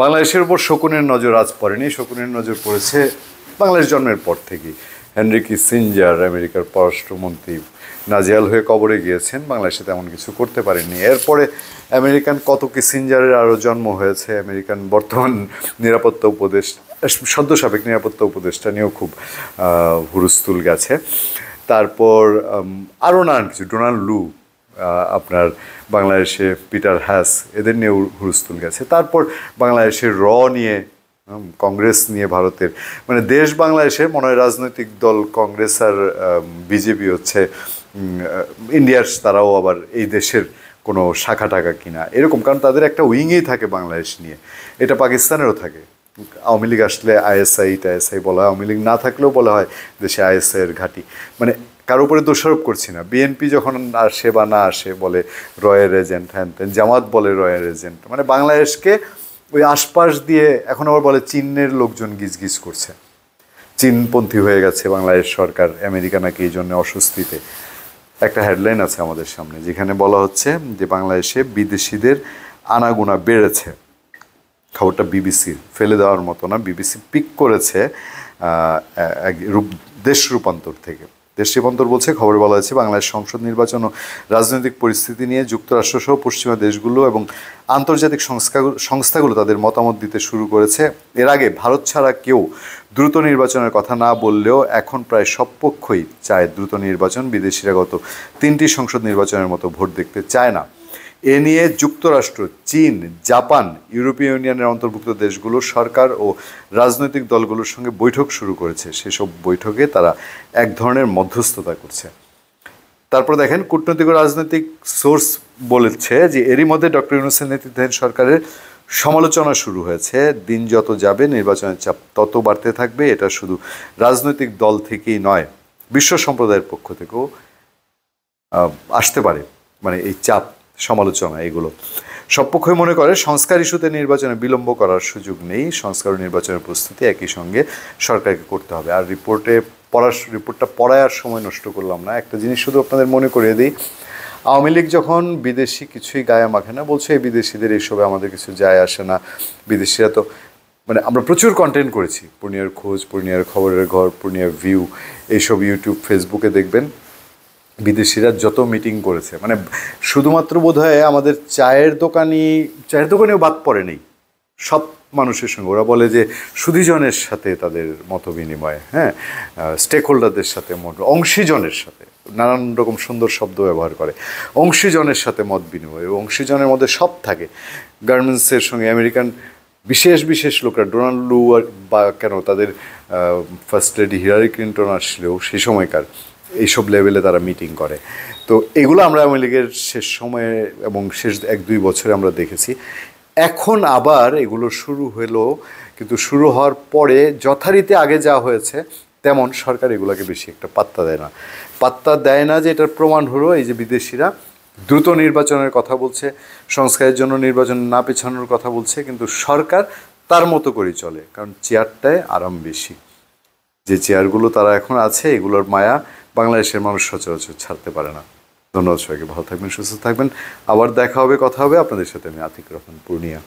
বাংলাদেশের উপর শকুনের নজর আজ পড়েনি, শকুনের নজর পড়েছে বাংলাদেশ জন্মের পর থেকেই। হেনরি কিসিঞ্জার আমেরিকার পররাষ্ট্রমন্ত্রী নাজেহাল হয়ে কবরে গিয়েছেন, বাংলাদেশে তেমন কিছু করতে পারেননি। এরপরে আমেরিকান কত কিসিঞ্জারের আরও জন্ম হয়েছে। আমেরিকান বর্তমান নিরাপত্তা উপদেষ্টা, সদ্য সাবেক নিরাপত্তা উপদেষ্টা নিয়েও খুব হুলস্থুল গেছে। তারপর আরও নানান কিছু, ডোনাল্ড লু, আপনার বাংলাদেশে পিটার হ্যাস, এদের নিয়ে হুলস্থুল গেছে। তারপর বাংলাদেশের নিয়ে, কংগ্রেস নিয়ে, ভারতের মানে দেশ বাংলাদেশের মনে হয় রাজনৈতিক দল কংগ্রেস আর বিজেপি হচ্ছে ইন্ডিয়ার, তারাও আবার এই দেশের কোনো শাখা টাকা কিনা এরকম, কারণ তাদের একটা উইংই থাকে বাংলাদেশ নিয়ে। এটা পাকিস্তানেরও থাকে। আওয়ামী লীগ আসলে আইএসআই বলা হয়, আওয়ামী লীগ না থাকলেও বলা হয় দেশে আইএসআইয়ের ঘাঁটি। মানে কারো উপরে দোষারোপ করছি না। বিএনপি যখন আসে বা না আসে বলে রয়ের এজেন্ট, হ্যান তেন, জামাত বলে রয়ের এজেন্ট। মানে বাংলাদেশকে ওই আশপাশ দিয়ে এখন আবার বলে চীনের লোকজন গিজগিজ করছে, চীনপন্থী হয়ে গেছে বাংলাদেশ সরকার, আমেরিকা নাকি এই জন্য অস্বস্তিতে। একটা হেডলাইন আছে আমাদের সামনে যেখানে বলা হচ্ছে যে বাংলাদেশে বিদেশিদের আনাগোনা বেড়েছে। খবরটা বিবিসির, ফেলে দেওয়ার মতো না, বিবিসি পিক করেছে দেশ রূপান্তর থেকে। দেশ রূপান্তর বলছে, খবরে বলা হয়েছে বাংলাদেশ সংসদ নির্বাচন ও রাজনৈতিক পরিস্থিতি নিয়ে যুক্তরাষ্ট্রসহ পশ্চিমা দেশগুলো এবং আন্তর্জাতিক সংস্থাগুলো তাদের মতামত দিতে শুরু করেছে। এর আগে ভারত ছাড়া কেউ দ্রুত নির্বাচনের কথা না বললেও এখন প্রায় সব পক্ষই চায় দ্রুত নির্বাচন। বিদেশিরা গত 3টি সংসদ নির্বাচনের মতো ভোট দেখতে চায় না। এ নিয়ে যুক্তরাষ্ট্র, চীন, জাপান, ইউরোপীয় ইউনিয়নের অন্তর্ভুক্ত দেশগুলোর সরকার ও রাজনৈতিক দলগুলোর সঙ্গে বৈঠক শুরু করেছে। সেসব বৈঠকে তারা এক ধরনের মধ্যস্থতা করছে। তারপর দেখেন, কূটনৈতিক ও রাজনৈতিক সোর্স বলেছে যে এরই মধ্যে ডক্টর ইউনূসের নেতৃত্বাধীন সরকারের সমালোচনা শুরু হয়েছে। দিন যত যাবে নির্বাচনের চাপ তত বাড়তে থাকবে। এটা শুধু রাজনৈতিক দল থেকেই নয়, বিশ্ব সম্প্রদায়ের পক্ষ থেকেও আসতে পারে। মানে এই চাপ, সমালোচনা, এগুলো সব পক্ষই মনে করে সংস্কার ইস্যুতে নির্বাচনে বিলম্ব করার সুযোগ নেই। সংস্কার ও নির্বাচনের প্রস্তুতি একই সঙ্গে সরকারকে করতে হবে। আর রিপোর্টটা পড়ায় আর সময় নষ্ট করলাম না। একটা জিনিস শুধু আপনাদের মনে করিয়ে দিই, আওয়ামী লীগ যখন বিদেশি কিছুই গায়ে মাখে না, বলছে এই বিদেশিদের এইসবে আমাদের কিছু যায় আসে না, বিদেশিরা তো, মানে আমরা প্রচুর কন্টেন্ট করেছি, পূর্ণিয়ার খোঁজ, পূর্ণিয়ার খবরের ঘর, পূর্ণিয়ার ভিউ, এইসব ইউটিউব, ফেসবুকে দেখবেন বিদেশিরা যত মিটিং করেছে। মানে শুধুমাত্র বোধহয় আমাদের চায়ের দোকানেও বাদ পড়ে নেই, সব মানুষের সঙ্গে। ওরা বলে যে সুধীজনের সাথে তাদের মত বিনিময়, হ্যাঁ, স্টেক হোল্ডারদের সাথে, অংশীজনের সাথে, নানান রকম সুন্দর শব্দ ব্যবহার করে, অংশীজনের সাথে মত বিনিময়। অংশীজনের মধ্যে সব থাকে। গার্মেন্টসের সঙ্গে আমেরিকান বিশেষ লোকরা, ডোনাল্ড লু বা কেন তাদের ফার্স্ট লেডি হিলারি ক্লিন্টন আসলেও সেই সময়কার এইসব লেভেলে তারা মিটিং করে। তো এগুলো আমরা আওয়ামী লীগের শেষ সময়ে এবং শেষ 1-2 বছরে আমরা দেখেছি। এখন আবার এগুলো শুরু হলো, কিন্তু শুরু হওয়ার পরে যথারীতি আগে যা হয়েছে তেমন সরকার এগুলোকে বেশি একটা পাত্তা দেয় না। যে এটার প্রমাণ হলো এই যে বিদেশিরা দ্রুত নির্বাচনের কথা বলছে, সংস্কারের জন্য নির্বাচন না পেছানোর কথা বলছে, কিন্তু সরকার তার মতো করেই চলে, কারণ চেয়ারটায় আরাম বেশি। যে চেয়ারগুলো তারা এখন আছে, এগুলোর মায়া বাংলাদেশের মানুষ সচরাচর ছাড়তে পারে না। ধন্যবাদ সবাইকে, ভালো থাকবেন, সুস্থ থাকবেন। আবার দেখা হবে, কথা হবে আপনাদের সাথে। আমি আতিক রহমান, পূর্ণিয়া।